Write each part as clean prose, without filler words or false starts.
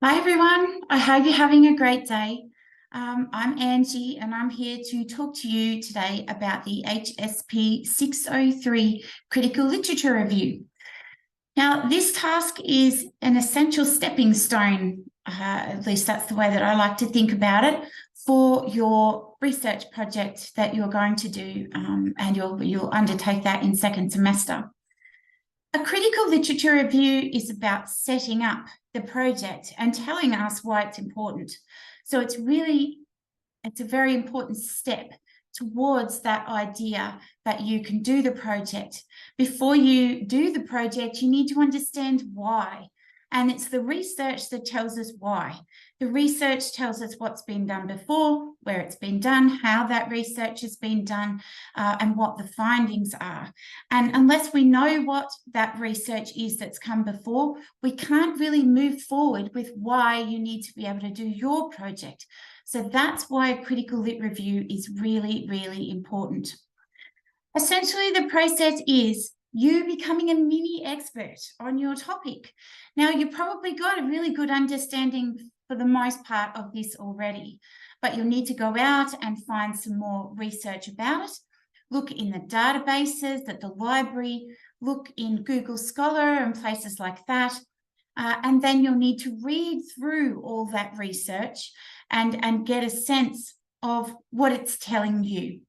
Hi everyone, I hope you're having a great day. I'm Angie and I'm here to talk to you today about the HSP603 Critical Literature Review. Now, this task is an essential stepping stone, at least that's the way that I like to think about it, for your research project that you're going to do, and you'll undertake that in second semester. A critical literature review is about setting up the project and telling us why it's important. So it's a very important step towards that idea that you can do the project. Before you do the project, you need to understand why. And it's the research that tells us why. The research tells us what's been done before, where it's been done, how that research has been done, and what the findings are. And unless we know what that research is that's come before, we can't really move forward with why you need to be able to do your project. So that's why a critical lit review is really, really important. Essentially, the process is you becoming a mini expert on your topic. Now, you've probably got a really good understanding for the most part of this already, but you'll need to go out and find some more research about it. Look in the databases at the library, look in Google Scholar and places like that. And then you'll need to read through all that research and get a sense of what it's telling you.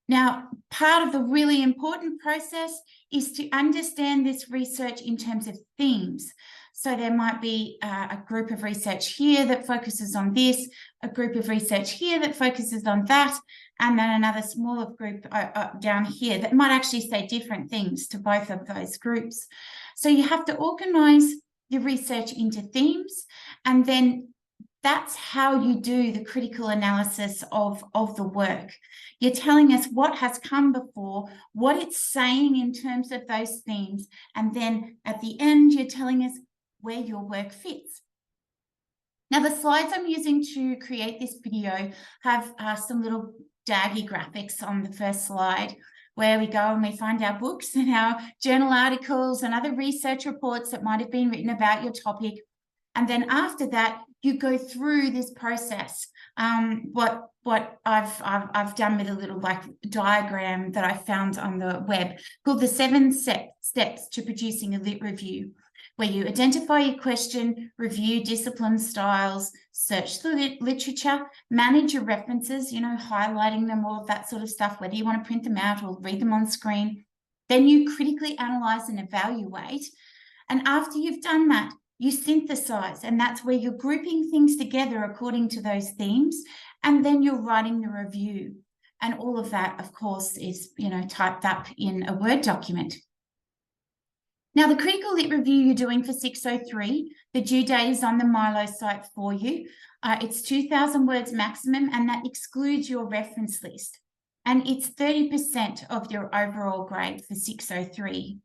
Now, part of the really important process is to understand this research in terms of themes. So there might be a group of research here that focuses on this, a group of research here that focuses on that, and then another smaller group down here that might actually say different things to both of those groups. So you have to organise your research into themes, and then that's how you do the critical analysis of the work. You're telling us what has come before, what it's saying in terms of those themes, and then at the end, you're telling us where your work fits. Now, the slides I'm using to create this video have some little daggy graphics on the first slide, where we go and we find our books and our journal articles and other research reports that might have been written about your topic. And then after that, you go through this process. What I've done with a little like diagram that I found on the web called the 7 steps to producing a lit review, where you identify your question, review discipline styles, search the literature, manage your references, highlighting them, all of that sort of stuff, whether you want to print them out or read them on screen. Then you critically analyze and evaluate. And after you've done that, you synthesize, and that's where you're grouping things together according to those themes, and then you're writing the review. And all of that, of course, is, typed up in a Word document. Now, the critical lit review you're doing for 603, the due date is on the Milo site for you. It's 2,000 words maximum, and that excludes your reference list. And it's 30% of your overall grade for 603.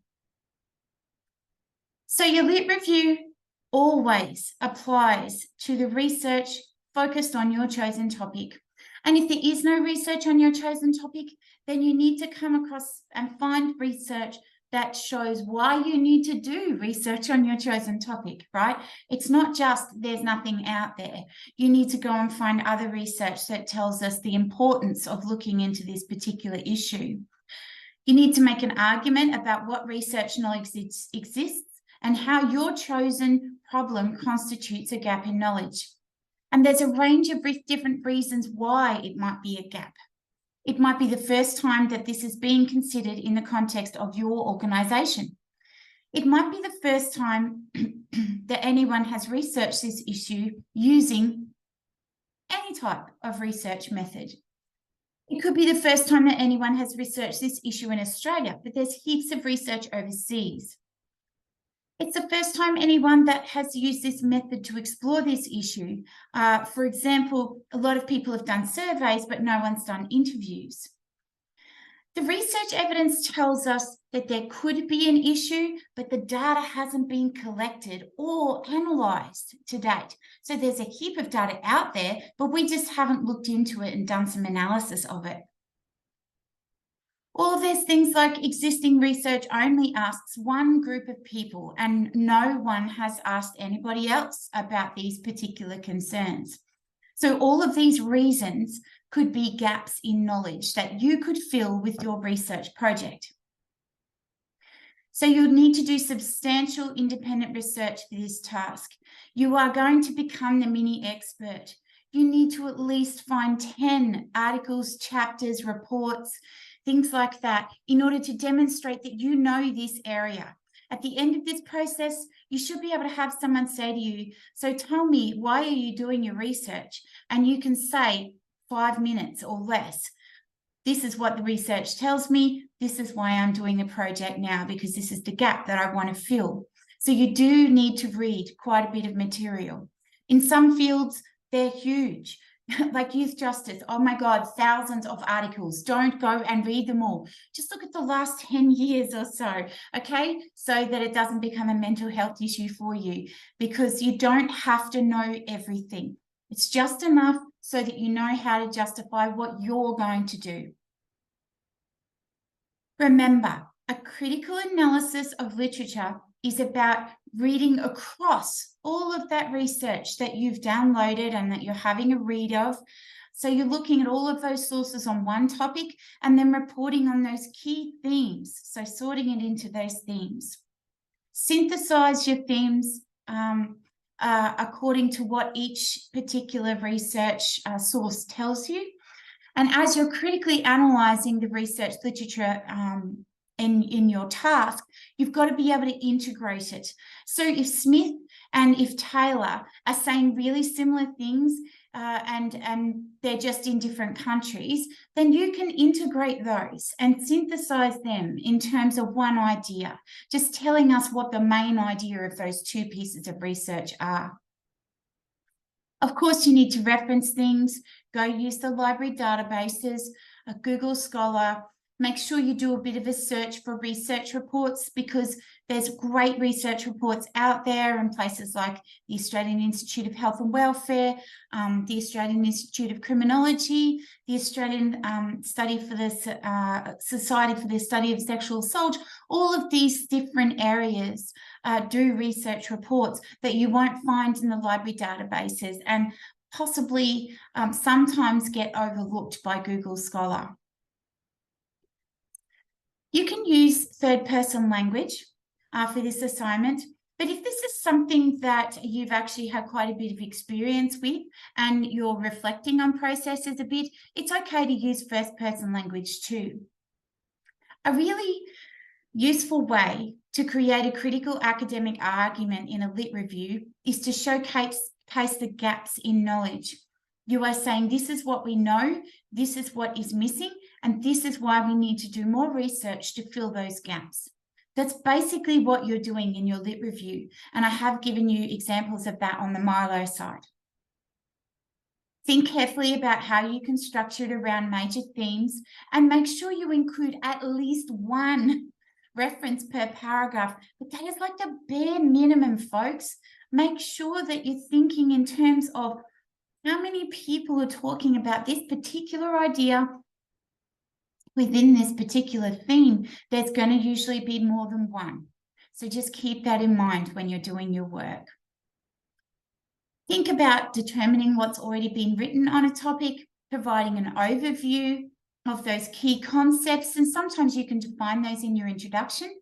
So your lit review always applies to the research focused on your chosen topic. And if there is no research on your chosen topic, then you need to come across and find research that shows why you need to do research on your chosen topic, right? It's not just there's nothing out there. You need to go and find other research that tells us the importance of looking into this particular issue. You need to make an argument about what research knowledge exists and how your chosen problem constitutes a gap in knowledge. And there's a range of different reasons why it might be a gap. It might be the first time that this is being considered in the context of your organisation. It might be the first time that anyone has researched this issue using any type of research method. It could be the first time that anyone has researched this issue in Australia, but there's heaps of research overseas. It's the first time anyone that has used this method to explore this issue. For example, a lot of people have done surveys, but no one's done interviews. The research evidence tells us that there could be an issue, but the data hasn't been collected or analysed to date. So there's a heap of data out there, but we just haven't looked into it and done some analysis of it. Or there's things like existing research only asks one group of people and no one has asked anybody else about these particular concerns. So all of these reasons could be gaps in knowledge that you could fill with your research project. So you'll need to do substantial independent research for this task. You are going to become the mini expert. You need to at least find 10 articles, chapters, reports, things like that, in order to demonstrate that you know this area. At the end of this process, you should be able to have someone say to you, so tell me, why are you doing your research? And you can say 5 minutes or less. This is what the research tells me. This is why I'm doing the project now, because this is the gap that I want to fill. So you do need to read quite a bit of material. In some fields, they're huge. Like youth justice, oh my God, thousands of articles. Don't go and read them all. Just look at the last 10 years or so, okay? So that it doesn't become a mental health issue for you, because you don't have to know everything. It's just enough so that you know how to justify what you're going to do. Remember, a critical analysis of literature is about reading across all of that research that you've downloaded and that you're having a read of. So you're looking at all of those sources on one topic and then reporting on those key themes. So sorting it into those themes. Synthesize your themes according to what each particular research source tells you. And as you're critically analysing the research literature in your task, you've got to be able to integrate it. So if Smith and if Taylor are saying really similar things and they're just in different countries, then you can integrate those and synthesize them in terms of one idea, just telling us what the main idea of those two pieces of research are. Of course, you need to reference things. Go use the library databases, a Google Scholar. Make sure you do a bit of a search for research reports, because there's great research reports out there in places like the Australian Institute of Health and Welfare, the Australian Institute of Criminology, the Australian Society for the Study of Sexual Assault. All of these different areas do research reports that you won't find in the library databases and possibly sometimes get overlooked by Google Scholar. You can use third-person language for this assignment, but if this is something that you've actually had quite a bit of experience with and you're reflecting on processes a bit, it's okay to use first-person language too. A really useful way to create a critical academic argument in a lit review is to showcase the gaps in knowledge. You are saying, this is what we know, this is what is missing, and this is why we need to do more research to fill those gaps. That's basically what you're doing in your lit review, and I have given you examples of that on the Milo side. Think carefully about how you can structure it around major themes, and make sure you include at least one reference per paragraph. But that is like the bare minimum, folks. Make sure that you're thinking in terms of how many people are talking about this particular idea within this particular theme. There's going to usually be more than one. So just keep that in mind when you're doing your work. Think about determining what's already been written on a topic, providing an overview of those key concepts, and sometimes you can define those in your introduction.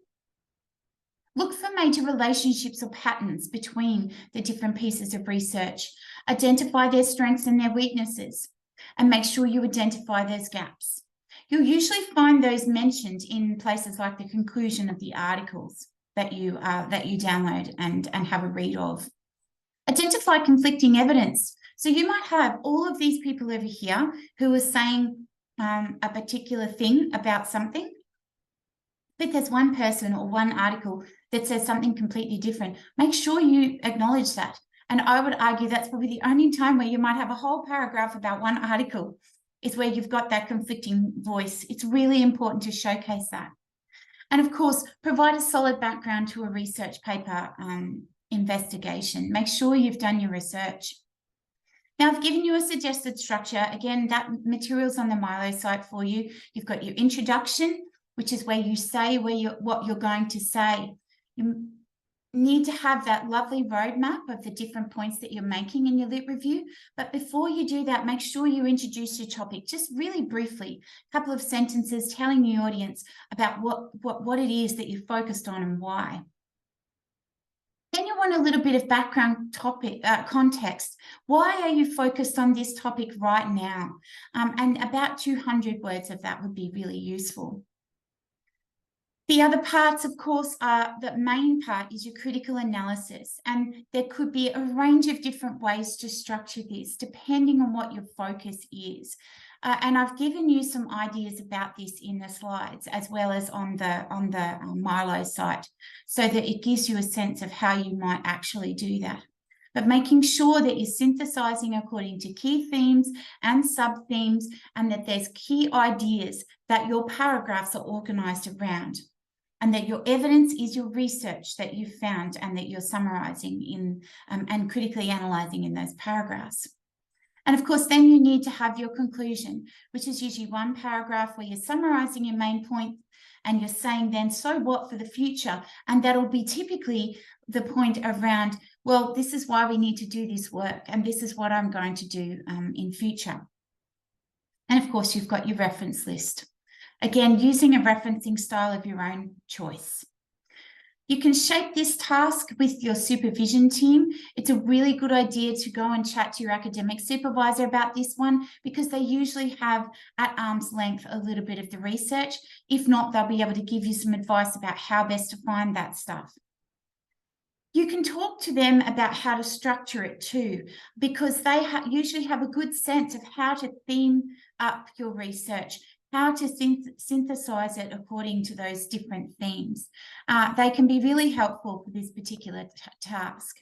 Look for major relationships or patterns between the different pieces of research. Identify their strengths and their weaknesses, and make sure you identify those gaps. You'll usually find those mentioned in places like the conclusion of the articles that you download and have a read of. Identify conflicting evidence. So you might have all of these people over here who are saying a particular thing about something, but there's one person or one article that says something completely different. Make sure you acknowledge that. And I would argue that's probably the only time where you might have a whole paragraph about one article, is where you've got that conflicting voice. It's really important to showcase that. And of course, provide a solid background to a research paper investigation. Make sure you've done your research. Now, I've given you a suggested structure. Again, that material's on the Milo site for you. You've got your introduction, which is where you say what you're going to say. You need to have that lovely roadmap of the different points that you're making in your lit review. But before you do that, make sure you introduce your topic just really briefly, a couple of sentences telling the audience about what it is that you're focused on and why. Then you want a little bit of background topic context. Why are you focused on this topic right now? And about 200 words of that would be really useful. The other parts, of course, are the main part is your critical analysis, and there could be a range of different ways to structure this depending on what your focus is. And I've given you some ideas about this in the slides as well as on the Milo site, so that it gives you a sense of how you might actually do that. But making sure that you're synthesizing according to key themes and sub-themes, and that there's key ideas that your paragraphs are organized around, and that your evidence is your research that you've found and that you're summarizing in and critically analyzing in those paragraphs. And of course, then you need to have your conclusion, which is usually one paragraph where you're summarizing your main point and you're saying then, so what for the future? And that'll be typically the point around, well, this is why we need to do this work, and this is what I'm going to do in future. And of course, you've got your reference list. Again, using a referencing style of your own choice. You can shape this task with your supervision team. It's a really good idea to go and chat to your academic supervisor about this one, because they usually have at arm's length a little bit of the research. If not, they'll be able to give you some advice about how best to find that stuff. You can talk to them about how to structure it too, because they usually have a good sense of how to theme up your research, how to synthesize it according to those different themes. They can be really helpful for this particular task.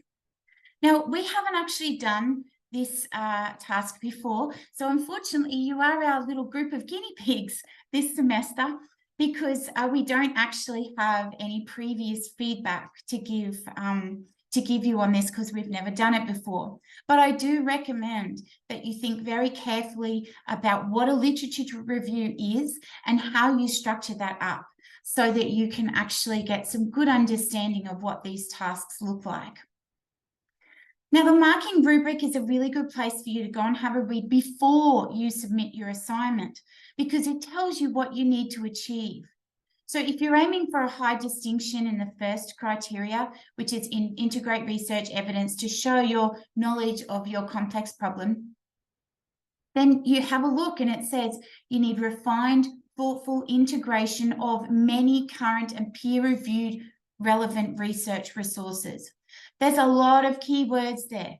Now, we haven't actually done this task before, so unfortunately you are our little group of guinea pigs this semester, because we don't actually have any previous feedback to give you on this, because we've never done it before. But I do recommend that you think very carefully about what a literature review is and how you structure that up, so that you can actually get some good understanding of what these tasks look like. Now, the marking rubric is a really good place for you to go and have a read before you submit your assignment, because it tells you what you need to achieve. So if you're aiming for a high distinction in the first criteria, which is integrate research evidence to show your knowledge of your complex problem, then you have a look and it says you need refined, thoughtful integration of many current and peer-reviewed relevant research resources. There's a lot of keywords there.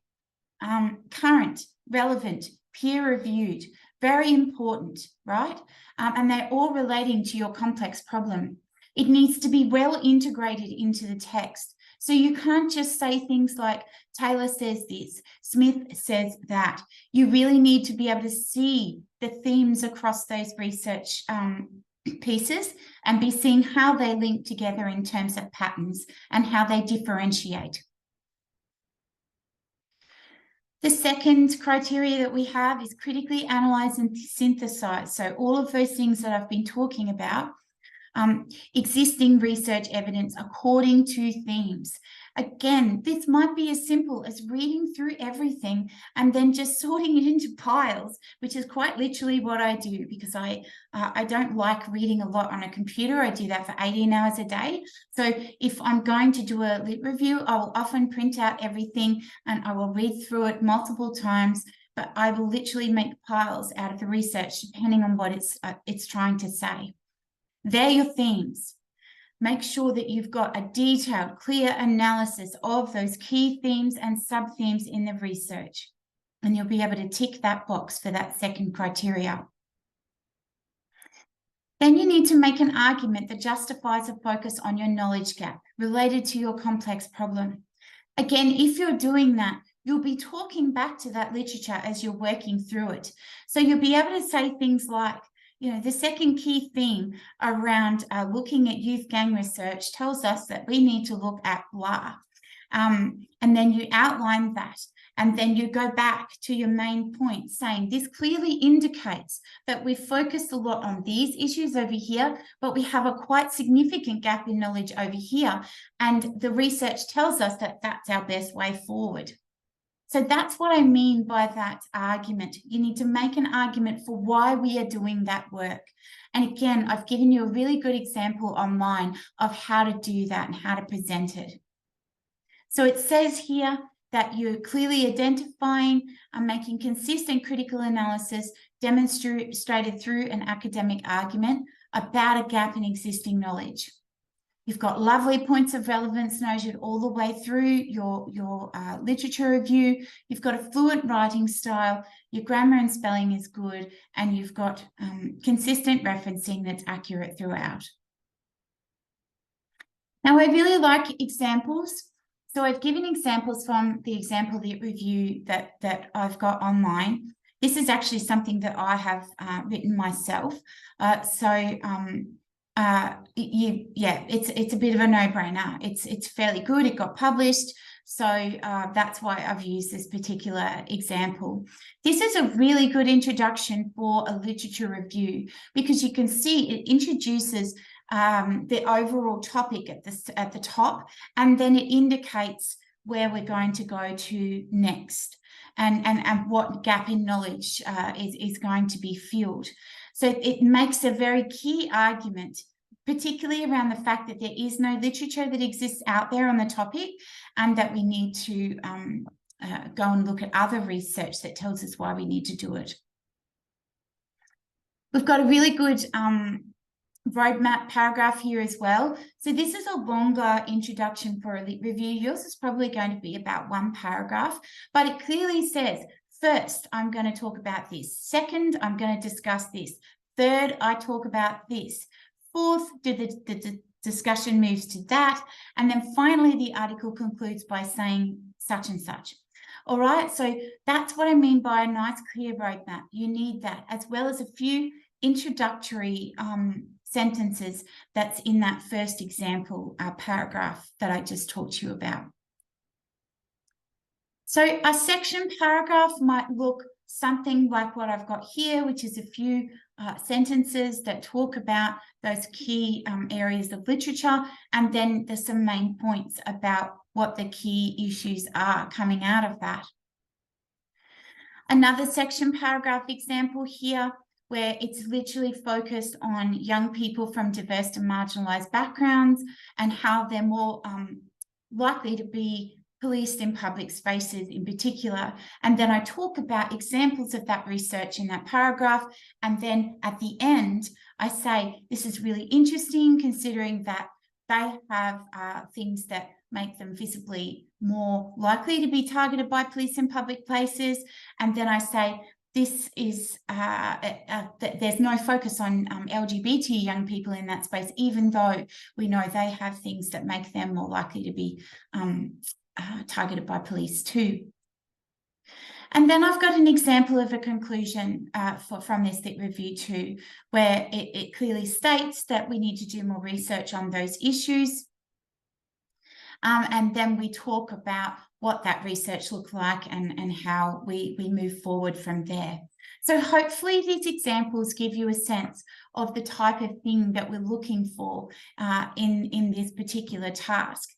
Current, relevant, peer-reviewed, very important, right? And they're all relating to your complex problem. It needs to be well integrated into the text. So you can't just say things like, Taylor says this, Smith says that. You really need to be able to see the themes across those research pieces and be seeing how they link together in terms of patterns and how they differentiate. The second criteria that we have is critically analyze and synthesize. So all of those things that I've been talking about, existing research evidence according to themes. Again, this might be as simple as reading through everything and then just sorting it into piles, which is quite literally what I do, because I don't like reading a lot on a computer. I do that for 18 hours a day. So if I'm going to do a lit review, I will often print out everything and I will read through it multiple times, but I will literally make piles out of the research depending on what it's trying to say. They're your themes. Make sure that you've got a detailed, clear analysis of those key themes and sub-themes in the research, and you'll be able to tick that box for that second criteria. Then you need to make an argument that justifies a focus on your knowledge gap related to your complex problem. Again, if you're doing that, you'll be talking back to that literature as you're working through it. So you'll be able to say things like, you know, the second key theme around looking at youth gang research tells us that we need to look at blah. And then you outline that. And then you go back to your main point saying this clearly indicates that we've focused a lot on these issues over here, but we have a quite significant gap in knowledge over here. And the research tells us that that's our best way forward. So that's what I mean by that argument. You need to make an argument for why we are doing that work. And again, I've given you a really good example online of how to do that and how to present it. So it says here that you're clearly identifying and making consistent critical analysis demonstrated through an academic argument about a gap in existing knowledge. You've got lovely points of relevance noted all the way through your literature review. You've got a fluent writing style. Your grammar and spelling is good. And you've got consistent referencing that's accurate throughout. Now, I really like examples. So I've given examples from the example review that I've got online. This is actually something that I have written myself. It's a bit of a no-brainer. It's fairly good. It got published. So that's why I've used this particular example. This is a really good introduction for a literature review because you can see it introduces the overall topic at the top, and then it indicates where we're going to go to next and what gap in knowledge is going to be filled. So it makes a very key argument, particularly around the fact that there is no literature that exists out there on the topic, and that we need to go and look at other research that tells us why we need to do it. We've got a really good roadmap paragraph here as well. So this is a longer introduction for a lit review. Yours is probably going to be about one paragraph, but it clearly says, first, I'm going to talk about this. Second, I'm going to discuss this. Third, I talk about this. Fourth, the discussion moves to that. And then finally, the article concludes by saying such and such. All right, so that's what I mean by a nice, clear roadmap. You need that, as well as a few introductory sentences that's in that first example paragraph that I just talked to you about. So a section paragraph might look something like what I've got here, which is a few sentences that talk about those key areas of literature, and then there's some main points about what the key issues are coming out of that. Another section paragraph example here, where it's literally focused on young people from diverse and marginalised backgrounds and how they're more likely to be policed in public spaces in particular. And then I talk about examples of that research in that paragraph. And then at the end, I say, this is really interesting considering that they have things that make them visibly more likely to be targeted by police in public places. And then I say, this is, there's no focus on LGBT young people in that space, even though we know they have things that make them more likely to be targeted by police too. And then I've got an example of a conclusion from this lit review too, where it clearly states that we need to do more research on those issues. And then we talk about what that research looks like and how we move forward from there. So hopefully these examples give you a sense of the type of thing that we're looking for in this particular task.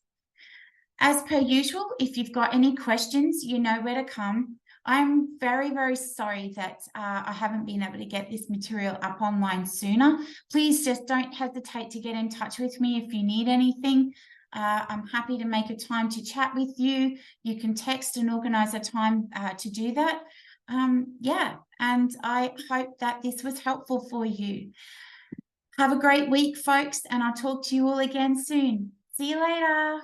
As per usual, if you've got any questions, you know where to come. I'm very, very sorry that I haven't been able to get this material up online sooner. Please just don't hesitate to get in touch with me if you need anything. I'm happy to make a time to chat with you. You can text and organise a time to do that. Yeah, and I hope that this was helpful for you. Have a great week, folks, and I'll talk to you all again soon. See you later.